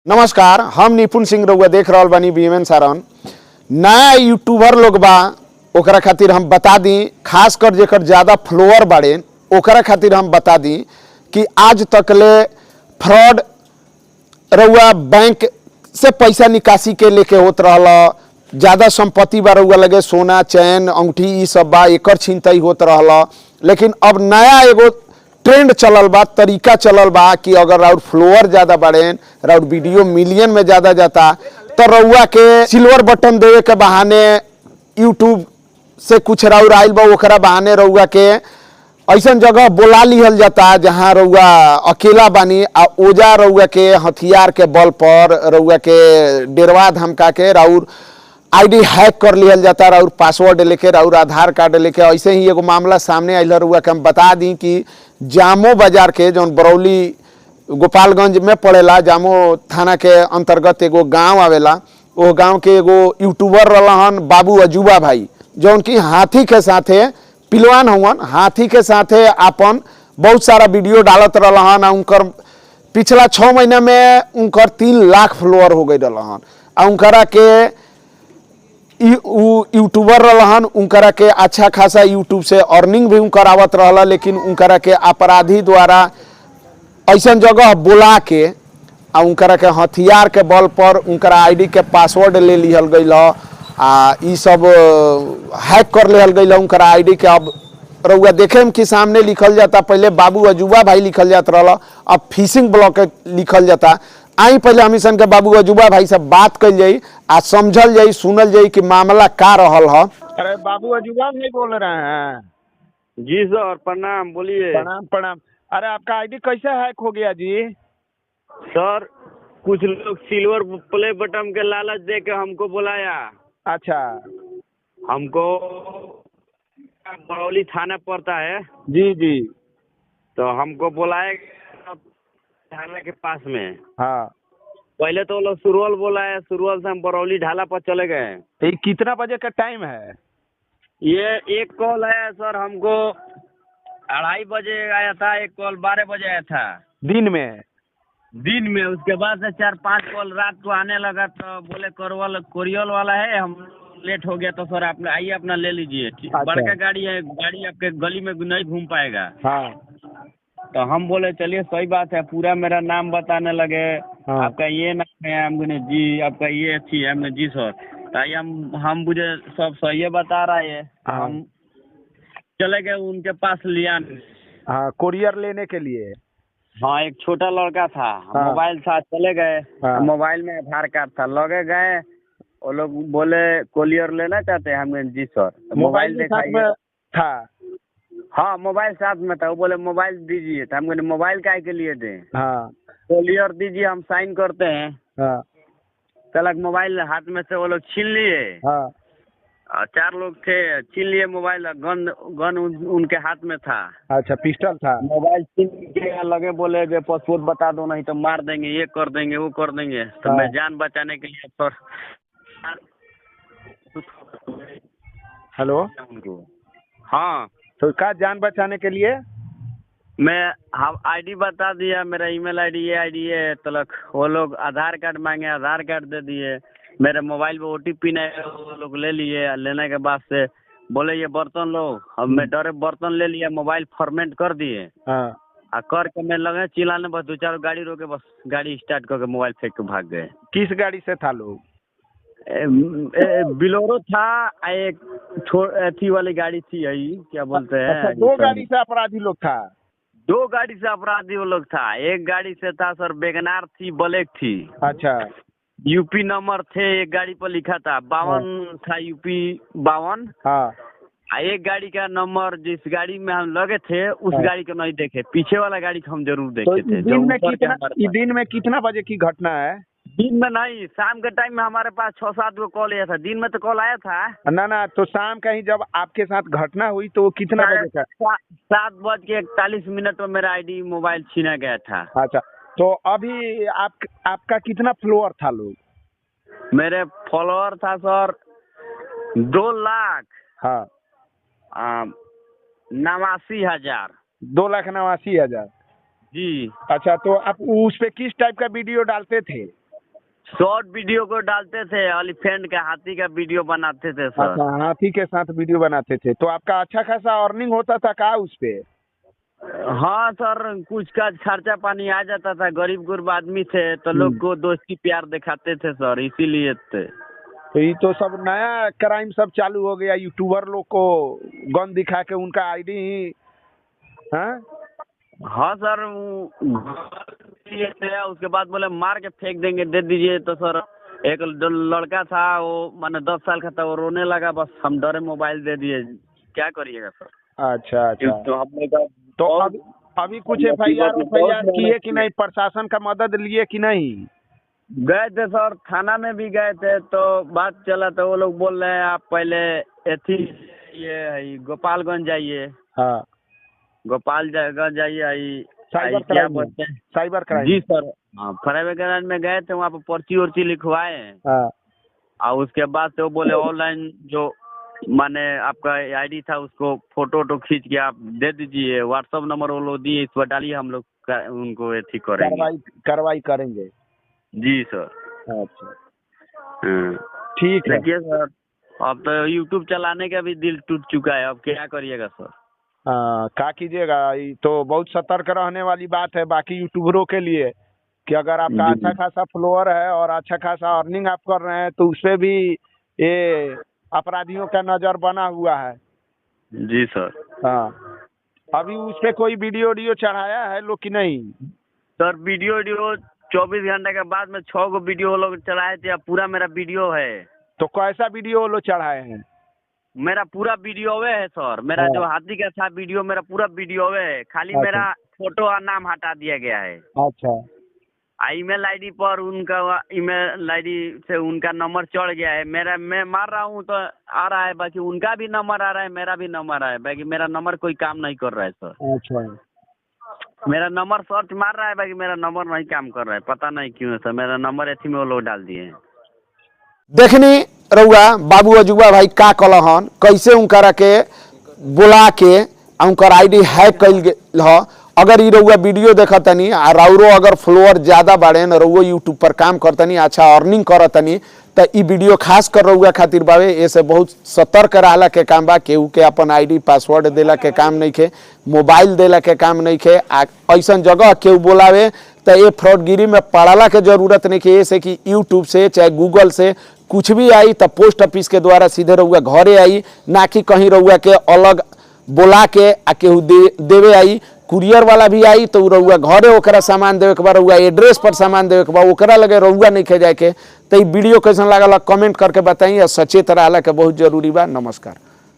नमस्कार, हम निपुण सिंह रउआ देख रहल बानी बीएमएन सारण। नया यूट्यूबर लोग बा ओकरा खातिर हम बता दी, खास कर जेकर ज़्यादा फॉलोअर बाड़े ओकरा खातिर हम बता दी कि आज तक ले फ्रॉड रउआ बैंक से पैसा निकासी के लेके होत रहल। ज़्यादा संपत्ति बा रउआ लगे, सोना चैन अंगूठी ई सब बा, एकर छिनतई होत रहल। लेकिन अब नया एगो ट्रेंड चलल बा, तरीका चलल बा कि अगर राउर फ्लोअर ज़्यादा बढ़े, राउर वीडियो मिलियन में ज़्यादा जाता तो रउआ के सिल्वर बटन देवे के बहाने यूट्यूब से कुछ राउर आइल बा, ओकरा बहाने रउआ के ऐसा जगह बोला लिहल जाता जहाँ रउआ अकेला बानी आ ओजा रउआ के हथियार के बल पर रउआ के डेरवा धमका के राउर आईडी हैक कर लिहल जाता, राउर पासवर्ड लेके, राउर आधार कार्ड लेके। ऐसे ही एगो मामला सामने आइल रउआ के हम बता दी कि जामो बाजार के जौन बरौली गोपालगंज में पड़ेला, जामो थाना के अंतर्गत एगो गांव आवेला। वो गांव के एगो यूट्यूबर रहन बाबू अजूबा भाई, जौन की हाथी के साथे पिलवान हुवन, हाथी के साथे आपन बहुत सारा वीडियो डालत रहन। उनकर पिछला 6 महीना में उनकर 3 लाख फॉलोअर हो गई रहन। उनकरा के यूट्यूबर रहन, उनकरा के अच्छा खासा यूट्यूब से अर्निंग भी उनकर आवत रहला। लेकिन उनकरा के अपराधी द्वारा ऐसा जगह बुला के आ उनकरा के हथियार के बल पर उनकरा आईडी के पासवर्ड ले लिहल गई आ ई सब हैक कर लिहल गई उनकरा आईडी के। अब रउआ देखे कि सामने लिखल जाता, पहले बाबू अजूबा भाई लिखल जात रहला, अब फिशिंग ब्लॉक लिखल जाता। आई पहले हम सन के बाबू अजूबा भाई से बात कल जाई आ समझल जाई, सुनल जाई कि मामला का रहल ह। अरे बाबू अजूबा नहीं बोल रहे हैं? जी सर, प्रणाम। बोलिए। प्रणाम प्रणाम। अरे आपका आईडी कैसे हैक हो गया जी? सर, कुछ लोग सिल्वर प्ले बटन के लालच दे के हमको बुलाया। अच्छा। हमको बरौली थाना पड़ता है। जी जी। तो हमको बुलाए थाना के पास में। हाँ। पहले तो वो लोग सुरवल बुलाया, सुरवल से हम बरौली ढाला पर चले गए। ये कितना बजे का टाइम है? ये एक कॉल आया सर, हमको 2:30 बजे आया था। एक कॉल 12 बजे आया था दिन में। उसके बाद से 4-5 कॉल रात को आने लगा। तो बोले कोरियल वाला है, हम लेट हो गया तो सर आप आइए अपना ले लीजिए। अच्छा। बड़का गाड़ी है, गाड़ी आपके गली में नहीं घूम पाएगा। हाँ। तो हम बोले चलिए सही बात है। पूरा मेरा नाम बताने लगे। हाँ। आपका ये नाम है? हमने जी। आपका ये अच्छी है? हमने जी सर। तो हम मुझे सब सही बता रहा है। हाँ। हम चले गए उनके पास लिया। हाँ, कोरियर लेने के लिए। हाँ, एक छोटा लड़का था। हाँ। मोबाइल था, चले गए। हाँ। मोबाइल में आधार कार्ड था, लगे गए। वो लोग बोले कोरियर लेना चाहते हैं? हमने जी सर। तो मोबाइल दिखाइए था। हाँ, मोबाइल साथ में था। वो बोले मोबाइल दीजिए। तो हम कहने मोबाइल काहे के लिए दें? हाँ। कोरियर दीजिए, हम साइन करते हैं। हाँ। तलक मोबाइल हाथ में से वो लोग छीन लिए। हाँ। 4 लोग थे, छीन लिए मोबाइल। गन उनके हाथ में था। अच्छा, पिस्टल था। मोबाइल छीन के लगे, बोले जे पासपोर्ट बता दो नहीं तो मार देंगे, ये कर देंगे, वो कर देंगे। तो हाँ। मैं जान बचाने के लिए सर हेलो। उनको। हाँ, तो क्या जान बचाने के लिए? मैं हम आईडी बता दिया, मेरा ईमेल आईडी है। तलक वो लोग आधार कार्ड मांगे, आधार कार्ड दे दिए। मेरे मोबाइल पे ओटीपी नहीं, वो लोग ले लिए। लेने के बाद से बोले ये बर्तन लो। अब मैं डरे बर्तन ले लिया, मोबाइल फॉर्मेट कर दिए। हाँ। करके मैं लगे चिल्लाने, बस 2-4 गाड़ी रोके, बस गाड़ी स्टार्ट करके मोबाइल फेंक के भाग गए। किस गाड़ी से था लोग? बिलोरो था, एक अथी वाली गाड़ी थी, यही क्या बोलते हैं। अच्छा, 2 गाड़ी से अपराधी लोग था? 2 गाड़ी से अपराधी वो लोग था। एक गाड़ी से था सर वैगनार थी, ब्लैक थी। अच्छा। यूपी नंबर थे, एक गाड़ी पर लिखा था 52 था, यूपी 52। हाँ। एक गाड़ी का नंबर जिस गाड़ी में हम लगे थे उस गाड़ी को नहीं देखे, पीछे वाला गाड़ी को हम जरूर देखे थे। दिन में कितना बजे की घटना है? दिन में नहीं, शाम के टाइम में हमारे पास 6-7 को कॉल आया था। दिन में तो कॉल आया था ना, तो शाम का ही जब आपके साथ घटना हुई तो वो कितना बजे का? 7:41 में मेरा आईडी मोबाइल छीना गया था। अच्छा, तो अभी आपका कितना फॉलोअर था लोग? मेरे फॉलोअर था सर 2 लाख। हाँ। 89,000। 2,89,000। जी। अच्छा, तो आप उस पे किस टाइप का वीडियो डालते थे? शॉर्ट वीडियो को डालते थे, एलिफेंट का, हाथी का वीडियो बनाते थे सर। अच्छा, हाथी के साथ वीडियो बनाते थे, तो आपका अच्छा खासा अर्निंग होता था का उस पे? हाँ सर, कुछ का खर्चा पानी आ जाता था, गरीब गुरब आदमी थे तो लोग को दोस्ती प्यार दिखाते थे सर, इसीलिए थे। तो ये तो सब नया क्राइम सब चालू हो गया, यूट्यूबर लोग को गन दिखा के उनका आईडी ही। हाँ हाँ सर, ये थे, उसके बाद बोले मार के फेंक देंगे, दे दीजिए। तो सर एक जो लड़का था वो माने 10 साल का था, वो रोने लगा, बस हम डरे मोबाइल दे दिए, क्या करिएगा सर। अच्छा अच्छा, तो हमने कहा तो अभी कुछ एफआईआर किए कि नहीं, प्रशासन का मदद लिए कि नहीं? गए थे सर, थाना में भी गए थे, तो बात चला तो वो लोग बोल रहे हैं आप पहले ये गोपालगंज जाइए। हाँ, गोपालगंज जाइए, साइबर क्राइम। जी सर, हाँ, प्राइवेट गैराज में गए थे, वहाँ पे पर्ची उर्ची लिखवाए हैं। हाँ, और उसके बाद से वो बोले ऑनलाइन जो माने आपका आईडी था उसको फोटो खींच के आप दे दीजिए, व्हाट्सएप नंबर वो लोग दिए, इस पर डालिए, हम लोग उनको ठीक करेंगे, कार्रवाई करेंगे। जी सर। अच्छा, हाँ। ठीक है। देखिए सर, अब तो यूट्यूब चलाने का भी दिल टूट चुका है, अब क्या करिएगा सर। क्या कीजिएगा, ये तो बहुत सतर्क रहने वाली बात है बाकी यूट्यूबरों के लिए कि अगर आपका अच्छा खासा फॉलोअर है और अच्छा खासा अर्निंग आप कर रहे हैं तो उसपे भी ये अपराधियों का नजर बना हुआ है। जी सर। हाँ, अभी उसपे कोई वीडियो चढ़ाया है लोग कि नहीं? सर वीडियो 24 घंटे के बाद में 6 गो वीडियो लोग चढ़ाए थे, अब पूरा मेरा वीडियो है। तो कैसा वीडियो वो लोग चढ़ाए हैं? मेरा पूरा वीडियो है सर, मेरा जो हाथी का था वीडियो, मेरा पूरा वीडियो है, खाली मेरा फोटो और नाम हटा दिया गया है। अच्छा, ईमेल आईडी पर उनका ईमेल आईडी से उनका नंबर चढ़ गया है, मेरा मैं मार रहा हूँ तो आ रहा है, बाकी उनका भी नंबर आ रहा है, मेरा भी नंबर आ रहा है, बाकी मेरा नंबर कोई काम नहीं कर रहा है सर। अच्छा, मेरा नंबर सर्च मार रहा है, बाकी मेरा नंबर नहीं काम कर रहा है, पता नहीं क्यों है सर, मेरा नंबर ऐसी में वो लोग डाल दिए हैं। देखनी रउआ बाबू अजुबा भाई का कलहन, कैसे उनकरा के बुला के उनकर आईडी हैक कइल गेल ह। अगर ई रउआ वीडियो देखतनी आ राउरो अगर फॉलोअर ज्यादा बाड़े न, रउआ यूट्यूब पर काम करतनी, अच्छा अर्निंग करतनी, तो ई वीडियो खास कर रउआ खातिर बावे। ऐसे बहुत सतर्क रहला के काम बा, केहू के अपन आईडी पासवर्ड देला के काम नहीं खे, मोबाइल देला के काम नहीं खे। ऐसा जगह केहू बोलावे तो ये फ्रॉडगिरी में पड़ाला के जरूरत नहीं है। ऐसे कि यूट्यूब से चाहे गूगल से कुछ भी आई तो पोस्ट ऑफिस के द्वारा सीधे रउआ घरे आई, ना कि कहीं रउआ के अलग बोला के आ केहू देवे आई। कुरियर वाला भी आई तो रउआ घरे ओकरा सामान देवे के बा, रउआ एड्रेस पर सामान देवे के बा, ओकरा लगे रउआ नहीं खे जाए के। तो वीडियो कैसन लागल कमेंट करके बताइए, सचेत रहला के बहुत जरूरी बा। नमस्कार।